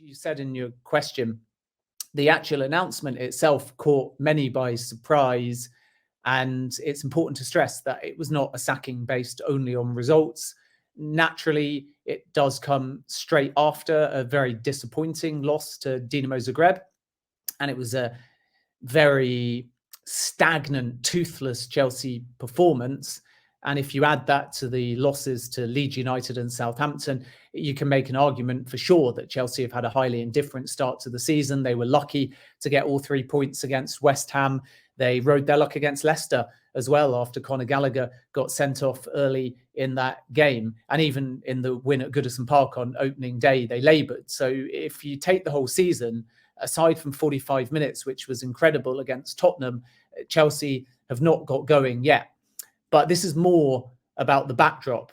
you said in your question, the actual announcement itself caught many by surprise. And it's important to stress that it was not a sacking based only on results. Naturally, it does come straight after a very disappointing loss to Dinamo Zagreb. And it was a very stagnant, toothless Chelsea performance. And if you add that to the losses to Leeds United and Southampton, you can make an argument for sure that Chelsea have had a highly indifferent start to the season. They were lucky to get all 3 points against West Ham. They rode their luck against Leicester as well after Conor Gallagher got sent off early in that game. And even in the win at Goodison Park on opening day, they laboured. So if you take the whole season, aside from 45 minutes, which was incredible against Tottenham, Chelsea have not got going yet. But this is more about the backdrop.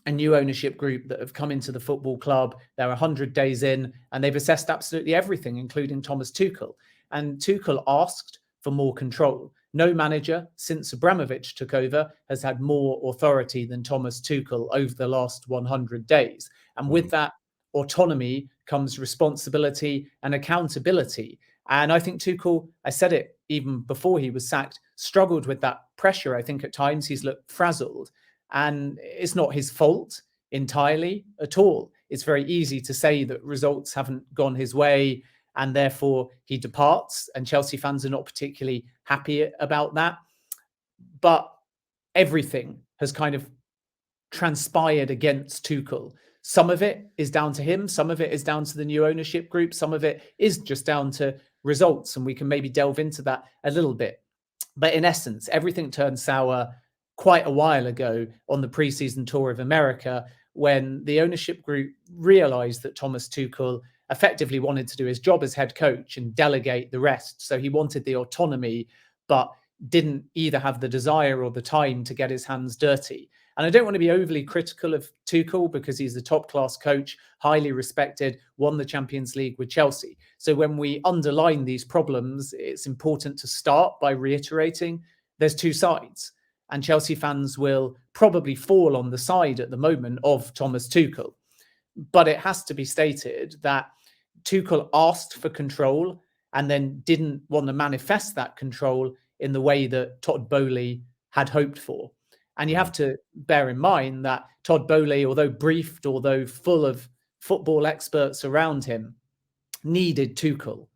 A new ownership group that have come into the football club. They're 100 days in and they've assessed absolutely everything, including Thomas Tuchel. And Tuchel asked for more control. No manager since Abramovich took over has had more authority than Thomas Tuchel over the last 100 days. And with that autonomy comes responsibility and accountability. And I think Tuchel, I said it even before he was sacked, struggled with that pressure. I think at times he's looked frazzled. And it's not his fault entirely at all. It's very easy to say that results haven't gone his way and therefore he departs. And Chelsea fans are not particularly happy about that. But everything has kind of transpired against Tuchel. Some of it is down to him. Some of it is down to the new ownership group. Some of it is just down to results. And we can maybe delve into that a little bit. But in essence, everything turned sour quite a while ago on the preseason tour of America when the ownership group realized that Thomas Tuchel effectively wanted to do his job as head coach and delegate the rest. So he wanted the autonomy, but didn't either have the desire or the time to get his hands dirty. And I don't want to be overly critical of Tuchel because he's a top-class coach, highly respected, won the Champions League with Chelsea. So when we underline these problems, it's important to start by reiterating there's two sides. And Chelsea fans will probably fall on the side at the moment of Thomas Tuchel. But it has to be stated that Tuchel asked for control and then didn't want to manifest that control in the way that Todd Boehly had hoped for. And you have to bear in mind that Todd Boehly, although briefed, although full of football experts around him, needed Tuchel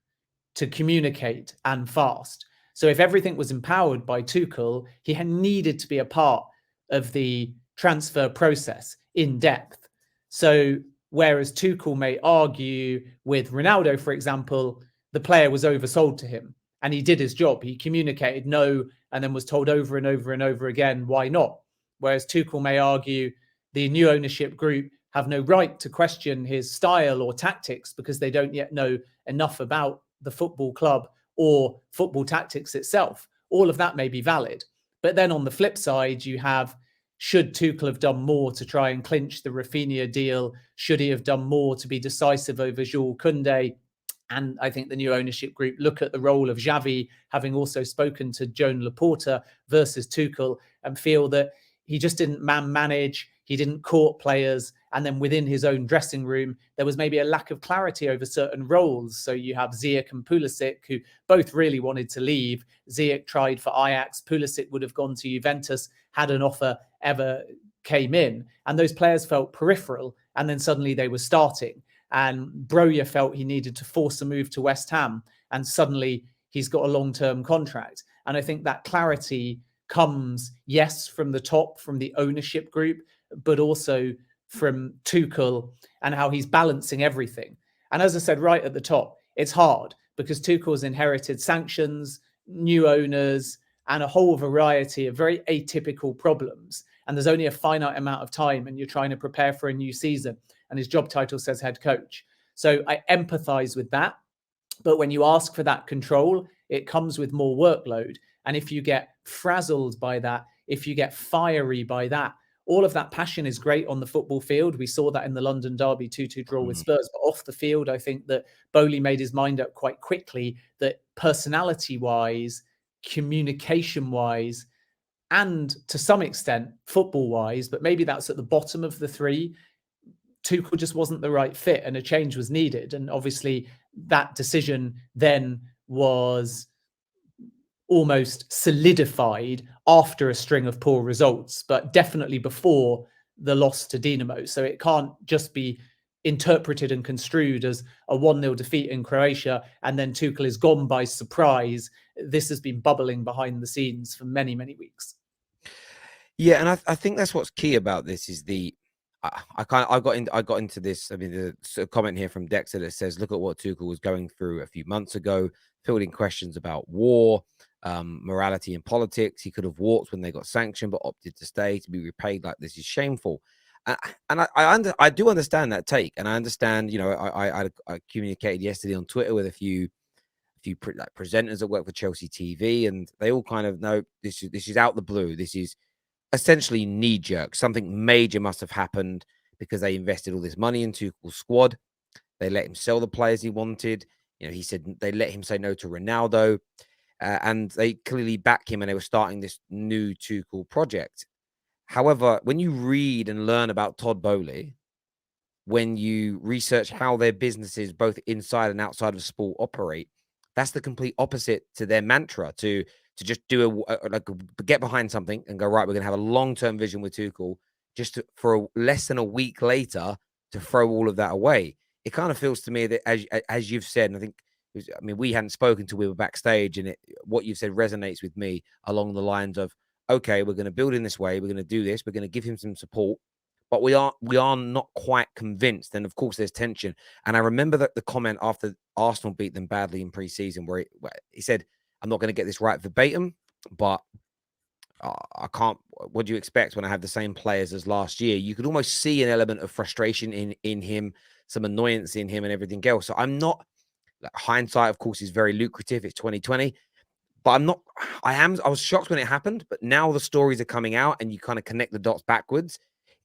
to communicate and fast. So if everything was empowered by Tuchel, he had needed to be a part of the transfer process in depth. So whereas Tuchel may argue with Ronaldo, for example, the player was oversold to him and he did his job. He communicated no and then was told over and over and over again, why not? Whereas Tuchel may argue the new ownership group have no right to question his style or tactics because they don't yet know enough about the football club or football tactics itself. All of that may be valid. But then on the flip side, you have, should Tuchel have done more to try and clinch the Rafinha deal? Should he have done more to be decisive over Jules Koundé? And I think the new ownership group look at the role of Xavi, having also spoken to Joan Laporta versus Tuchel, and feel that he just didn't manage, he didn't court players. And then within his own dressing room, there was maybe a lack of clarity over certain roles. So you have Ziyech and Pulisic, who both really wanted to leave. Ziyech tried for Ajax. Pulisic would have gone to Juventus had an offer ever came in. And those players felt peripheral. And then suddenly they were starting. And Broja felt he needed to force a move to West Ham. And suddenly he's got a long-term contract. And I think that clarity comes, yes, from the top, from the ownership group, but also from Tuchel and how he's balancing everything. And as I said right at the top, it's hard because Tuchel's inherited sanctions, new owners, and a whole variety of very atypical problems. And there's only a finite amount of time and you're trying to prepare for a new season. And his job title says head coach. So I empathize with that. But when you ask for that control, it comes with more workload. And if you get frazzled by that, if you get fiery by that, all of that passion is great on the football field. We saw that in the London derby 2-2 draw with Spurs. But off the field, I think that Boehly made his mind up quite quickly that personality-wise, communication-wise, and to some extent football-wise, but maybe that's at the bottom of the three, Tuchel just wasn't the right fit and a change was needed. And obviously that decision then was almost solidified after a string of poor results, but definitely before the loss to Dinamo. So it can't just be interpreted and construed as a 1-0 defeat in Croatia and then Tuchel is gone by surprise. This has been bubbling behind the scenes for many, many weeks. Yeah, and I think that's what's key about this is I got into this. I mean, the comment here from Dexter that says, "Look at what Tuchel was going through a few months ago, fielding questions about war, morality, and politics. He could have walked when they got sanctioned, but opted to stay. To be repaid like this is shameful." And I do understand that take, and I understand. You know, I communicated yesterday on Twitter with a few presenters that work for Chelsea TV, and they all kind of know this is out the blue. This is essentially knee-jerk. Something major must have happened because they invested all this money into Tuchel's squad. They let him sell the players he wanted. You know, he said they let him say no to Ronaldo, and they clearly back him, and they were starting this new Tuchel project. However, when you read and learn about Todd Boehly, when you research how their businesses, both inside and outside of sport, operate, that's the complete opposite to their mantra to just do get behind something and go, right, we're going to have a long-term vision with Tuchel, just for less than a week later to throw all of that away. It kind of feels to me that, as you've said, and I think, we hadn't spoken till we were backstage, and what you've said resonates with me along the lines of, okay, we're going to build in this way, we're going to do this, we're going to give him some support, but we are not quite convinced. And of course, there's tension. And I remember that the comment after Arsenal beat them badly in pre-season, where he said, "I'm not going to get this right verbatim, but I can't. What do you expect when I have the same players as last year?" You could almost see an element of frustration in him, some annoyance in him, and everything else. So I'm not. Hindsight, of course, is very lucrative. It's 2020. But I'm not. I was shocked when it happened, but now the stories are coming out, and you kind of connect the dots backwards.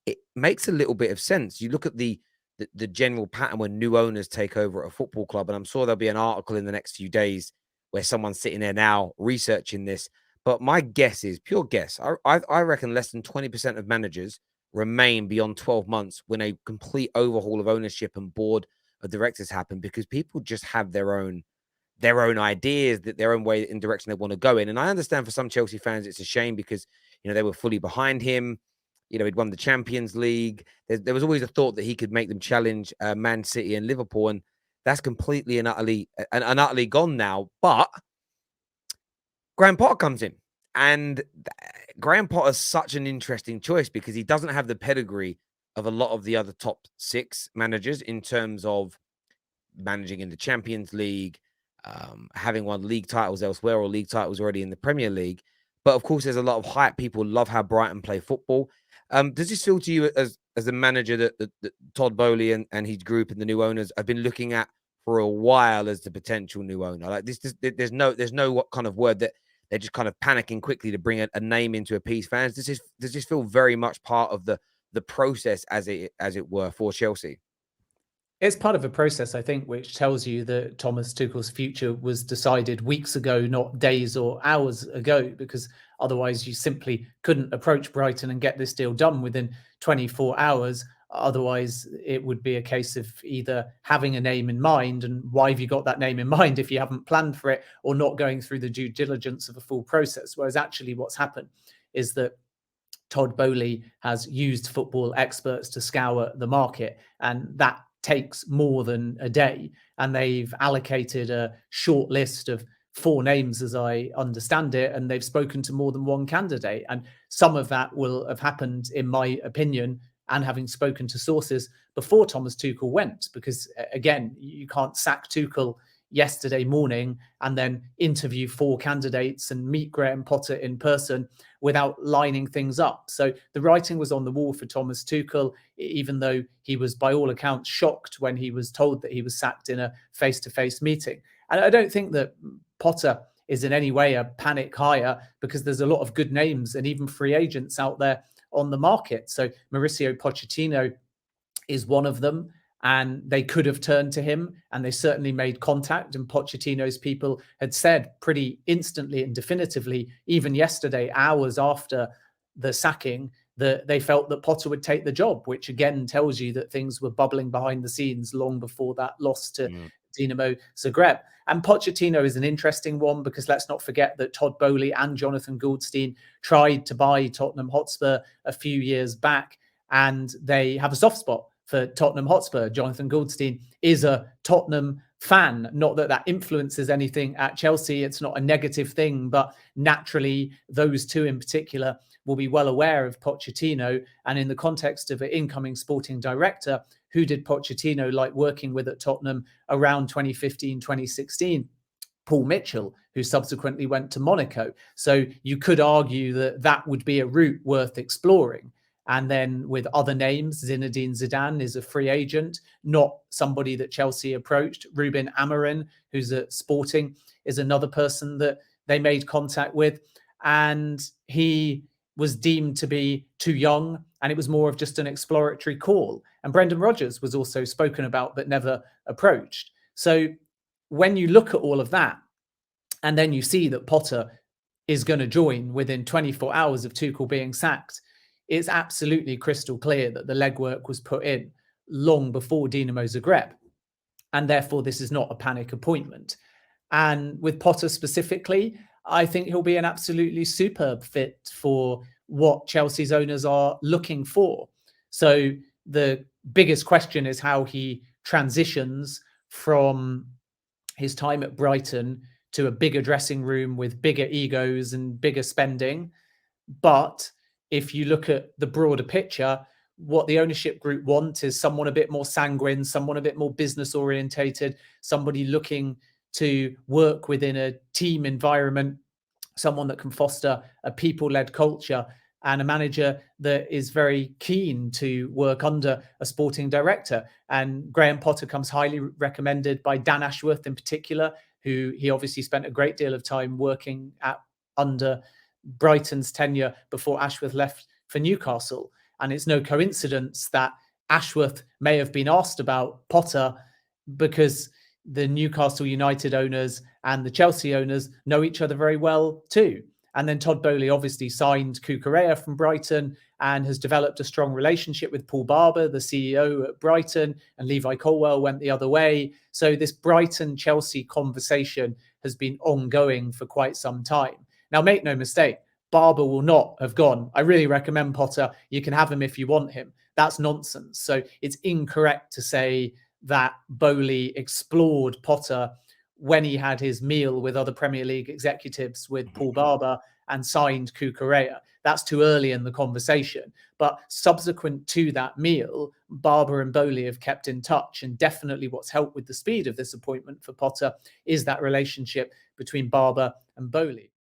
It makes a little bit of sense. You look at the general pattern when new owners take over at a football club, and I'm sure there'll be an article in the next few days where someone's sitting there now researching this. But my guess is, pure guess, I reckon less than 20% of managers remain beyond 12 months when a complete overhaul of ownership and board of directors happen, because people just have their own ideas, that their own way in direction they want to go in. And I understand for some Chelsea fans, it's a shame because, they were fully behind him. He'd won the Champions League. There was always a thought that he could make them challenge Man City and Liverpool, and that's completely and utterly gone now. But Graham Potter comes in, and Graham Potter is such an interesting choice because he doesn't have the pedigree of a lot of the other top 6 managers in terms of managing in the Champions League, having won league titles elsewhere or league titles already in the Premier League. But of course, there's a lot of hype. People love how Brighton play football. Does this feel to you as a manager that Todd Boehly and his group and the new owners have been looking at for a while as the potential new owner? Like this, there's no what kind of word that they're just kind of panicking quickly to bring a name into appease fans. Does this feel very much part of the process, as it were, for Chelsea? It's part of a process, I think, which tells you that Thomas Tuchel's future was decided weeks ago, not days or hours ago, because otherwise you simply couldn't approach Brighton and get this deal done within 24 hours. Otherwise, it would be a case of either having a name in mind, and why have you got that name in mind if you haven't planned for it, or not going through the due diligence of a full process. Whereas actually what's happened is that Todd Boehly has used football experts to scour the market, and that takes more than a day, and they've allocated a short list of 4 names, as I understand it, and they've spoken to more than one candidate. And some of that will have happened, in my opinion, and having spoken to sources before Thomas Tuchel went, because again, you can't sack Tuchel yesterday morning and then interview 4 candidates and meet Graham Potter in person without lining things up. So the writing was on the wall for Thomas Tuchel, even though he was by all accounts shocked when he was told that he was sacked in a face-to-face meeting. And I don't think that Potter is in any way a panic hire, because there's a lot of good names and even free agents out there on the market. So Mauricio Pochettino is one of them, and they could have turned to him, and they certainly made contact. And Pochettino's people had said pretty instantly and definitively, even yesterday, hours after the sacking, that they felt that Potter would take the job, which again tells you that things were bubbling behind the scenes long before that loss to Dinamo Zagreb. And Pochettino is an interesting one because let's not forget that Todd Boehly and Jonathan Goldstein tried to buy Tottenham Hotspur a few years back, and they have a soft spot for Tottenham Hotspur. Jonathan Goldstein is a Tottenham fan. Not that that influences anything at Chelsea. It's not a negative thing, but naturally, those two in particular will be well aware of Pochettino. And in the context of an incoming sporting director, who did Pochettino like working with at Tottenham around 2015, 2016? Paul Mitchell, who subsequently went to Monaco. So you could argue that that would be a route worth exploring. And then with other names, Zinedine Zidane is a free agent, not somebody that Chelsea approached. Ruben Amorim, who's at Sporting, is another person that they made contact with. And he was deemed to be too young, and it was more of just an exploratory call. And Brendan Rodgers was also spoken about, but never approached. So when you look at all of that, and then you see that Potter is going to join within 24 hours of Tuchel being sacked, it's absolutely crystal clear that the legwork was put in long before Dinamo Zagreb. And therefore, this is not a panic appointment. And with Potter specifically, I think he'll be an absolutely superb fit for what Chelsea's owners are looking for. So the biggest question is how he transitions from his time at Brighton to a bigger dressing room with bigger egos and bigger spending. But if you look at the broader picture, what the ownership group want is someone a bit more sanguine, someone a bit more business orientated, somebody looking to work within a team environment, someone that can foster a people-led culture, and a manager that is very keen to work under a sporting director. And Graham Potter comes highly recommended by Dan Ashworth in particular, who he obviously spent a great deal of time working at under Brighton's tenure before Ashworth left for Newcastle. And it's no coincidence that Ashworth may have been asked about Potter because the Newcastle United owners and the Chelsea owners know each other very well too. And then Todd Boehly obviously signed Cucurella from Brighton and has developed a strong relationship with Paul Barber, the CEO at Brighton, and Levi Colwell went the other way. So this Brighton-Chelsea conversation has been ongoing for quite some time. Now, make no mistake, Barber will not have gone, I really recommend Potter, you can have him if you want him. That's nonsense. So it's incorrect to say that Boehly explored Potter when he had his meal with other Premier League executives with Paul Barber and signed Cucurella. That's too early in the conversation. But subsequent to that meal, Barber and Boehly have kept in touch. And definitely what's helped with the speed of this appointment for Potter is that relationship between Barber and Boehly.